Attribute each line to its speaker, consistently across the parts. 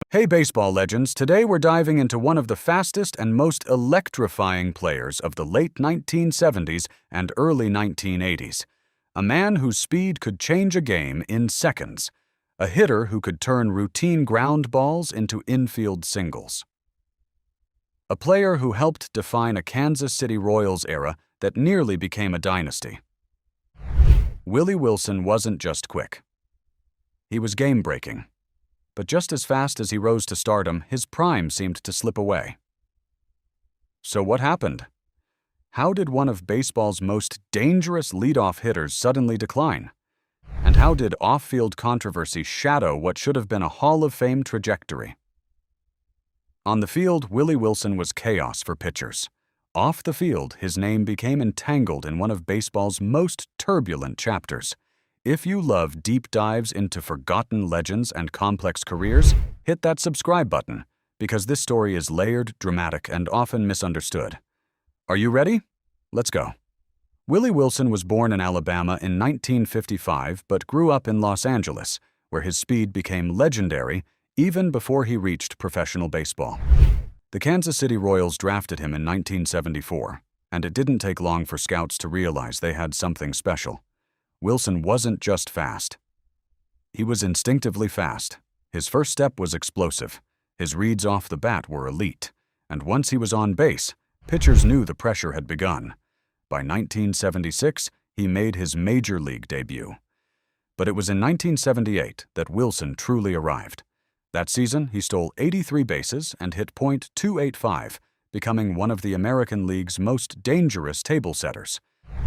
Speaker 1: Hey baseball legends, today we're diving into one of the fastest and most electrifying players of the late 1970s and early 1980s. A man whose speed could change a game in seconds. A hitter who could turn routine ground balls into infield singles. A player who helped define a Kansas City Royals era that nearly became a dynasty. Willie Wilson wasn't just quick. He was game-breaking. But just as fast as he rose to stardom, his prime seemed to slip away. So what happened? How did one of baseball's most dangerous leadoff hitters suddenly decline? And how did off-field controversy shadow what should have been a Hall of Fame trajectory? On the field, Willie Wilson was chaos for pitchers. Off the field, his name became entangled in one of baseball's most turbulent chapters. If you love deep dives into forgotten legends and complex careers, hit that subscribe button, because this story is layered, dramatic, and often misunderstood. Are you ready? Let's go. Willie Wilson was born in Alabama in 1955 but grew up in Los Angeles, where his speed became legendary even before he reached professional baseball. The Kansas City Royals drafted him in 1974, and it didn't take long for scouts to realize they had something special. Wilson wasn't just fast. He was instinctively fast. His first step was explosive. His reads off the bat were elite. And once he was on base, pitchers knew the pressure had begun. By 1976, he made his major league debut. But it was in 1978 that Wilson truly arrived. That season, he stole 83 bases and hit .285, becoming one of the American League's most dangerous table setters.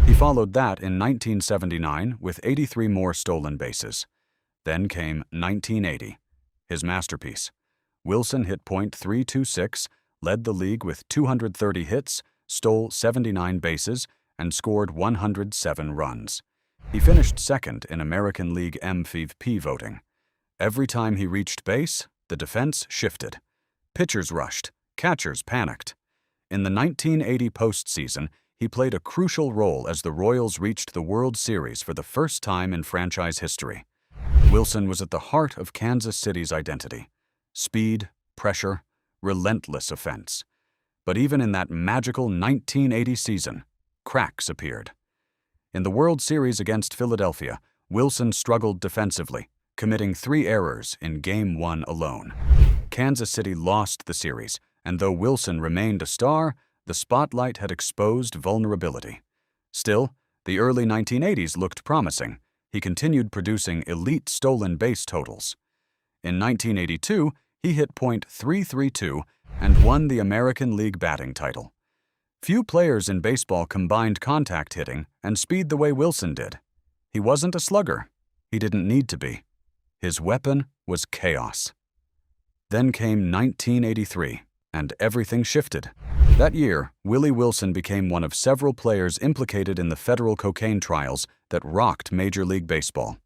Speaker 1: He followed that in 1979 with 83 more stolen bases. Then came 1980, his masterpiece. Wilson hit .326, led the league with 230 hits, stole 79 bases, and scored 107 runs. He finished second in American League MVP voting. Every time he reached base, the defense shifted. Pitchers rushed, catchers panicked. In the 1980 postseason, he played a crucial role as the Royals reached the World Series for the first time in franchise history. Wilson was at the heart of Kansas City's identity. Speed, pressure, relentless offense. But even in that magical 1980 season, cracks appeared. In the World Series against Philadelphia, Wilson struggled defensively, committing 3 errors in Game 1 alone. Kansas City lost the series, and though Wilson remained a star, the spotlight had exposed vulnerability. Still, the early 1980s looked promising. He continued producing elite stolen base totals. In 1982, he hit .332 and won the American League batting title. Few players in baseball combined contact hitting and speed the way Wilson did. He wasn't a slugger. He didn't need to be. His weapon was chaos. Then came 1983, and everything shifted. That year, Willie Wilson became one of several players implicated in the federal cocaine trials that rocked Major League Baseball.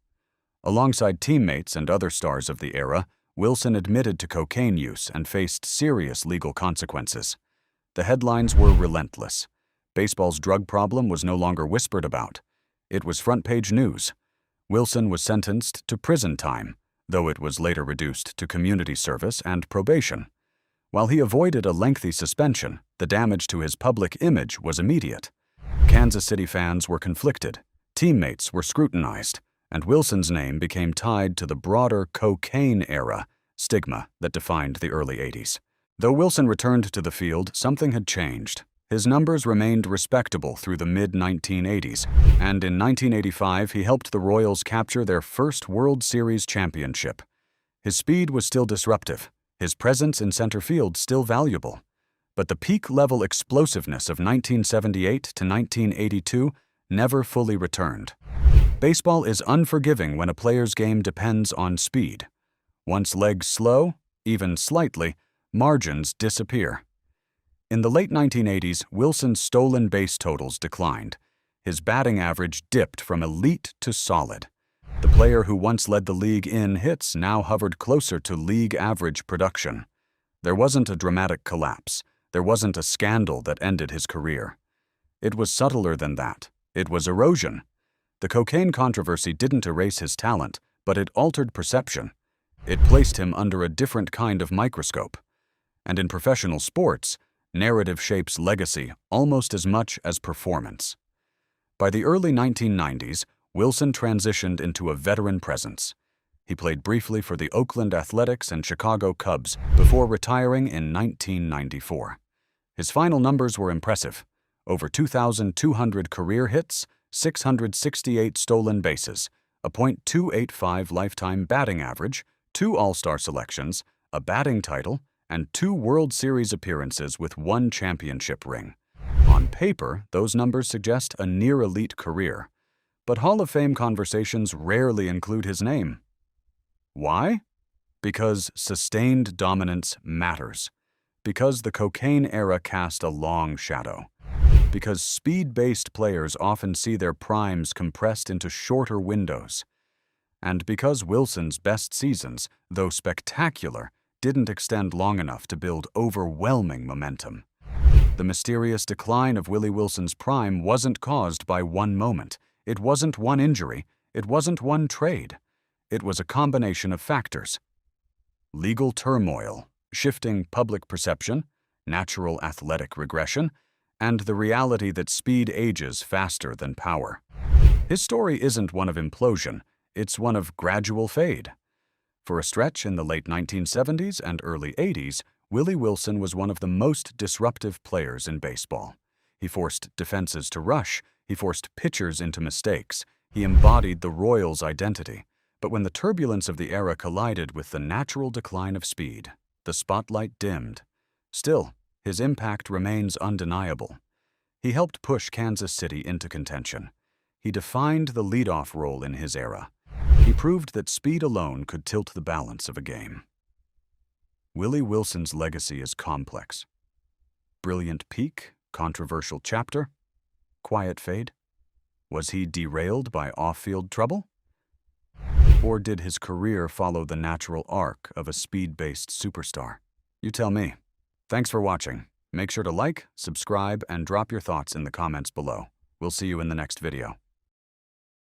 Speaker 1: Alongside teammates and other stars of the era, Wilson admitted to cocaine use and faced serious legal consequences. The headlines were relentless. Baseball's drug problem was no longer whispered about. It was front-page news. Wilson was sentenced to prison time, though it was later reduced to community service and probation. While he avoided a lengthy suspension, the damage to his public image was immediate. Kansas City fans were conflicted, teammates were scrutinized, and Wilson's name became tied to the broader cocaine era stigma that defined the early 80s. Though Wilson returned to the field, something had changed. His numbers remained respectable through the mid-1980s, and in 1985 he helped the Royals capture their first World Series championship. His speed was still disruptive, his presence in center field still valuable. But the peak-level explosiveness of 1978 to 1982 never fully returned. Baseball is unforgiving when a player's game depends on speed. Once legs slow, even slightly, margins disappear. In the late 1980s, Wilson's stolen base totals declined. His batting average dipped from elite to solid. The player who once led the league in hits now hovered closer to league average production. There wasn't a dramatic collapse. There wasn't a scandal that ended his career. It was subtler than that. It was erosion. The cocaine controversy didn't erase his talent, but it altered perception. It placed him under a different kind of microscope. And in professional sports, narrative shapes legacy almost as much as performance. By the early 1990s, Wilson transitioned into a veteran presence. He played briefly for the Oakland Athletics and Chicago Cubs before retiring in 1994. His final numbers were impressive: over 2,200 career hits, 668 stolen bases, a .285 lifetime batting average, 2 All-Star selections, a batting title, and 2 World Series appearances with 1 championship ring. On paper, those numbers suggest a near-elite career, but Hall of Fame conversations rarely include his name. Why? Because sustained dominance matters. Because the cocaine era cast a long shadow. Because speed-based players often see their primes compressed into shorter windows. And because Wilson's best seasons, though spectacular, didn't extend long enough to build overwhelming momentum. The mysterious decline of Willie Wilson's prime wasn't caused by one moment. It wasn't one injury. It wasn't one trade. It was a combination of factors: legal turmoil, shifting public perception, natural athletic regression, and the reality that speed ages faster than power. His story isn't one of implosion, it's one of gradual fade. For a stretch in the late 1970s and early 80s, Willie Wilson was one of the most disruptive players in baseball. He forced defenses to rush, he forced pitchers into mistakes, he embodied the Royals' identity. But when the turbulence of the era collided with the natural decline of speed, the spotlight dimmed. Still, his impact remains undeniable. He helped push Kansas City into contention. He defined the leadoff role in his era. He proved that speed alone could tilt the balance of a game. Willie Wilson's legacy is complex. Brilliant peak, controversial chapter, quiet fade. Was he derailed by off-field trouble? Or did his career follow the natural arc of a speed-based superstar? You tell me. Thanks for watching. Make sure to like, subscribe, and drop your thoughts in the comments below. We'll see you in the next video.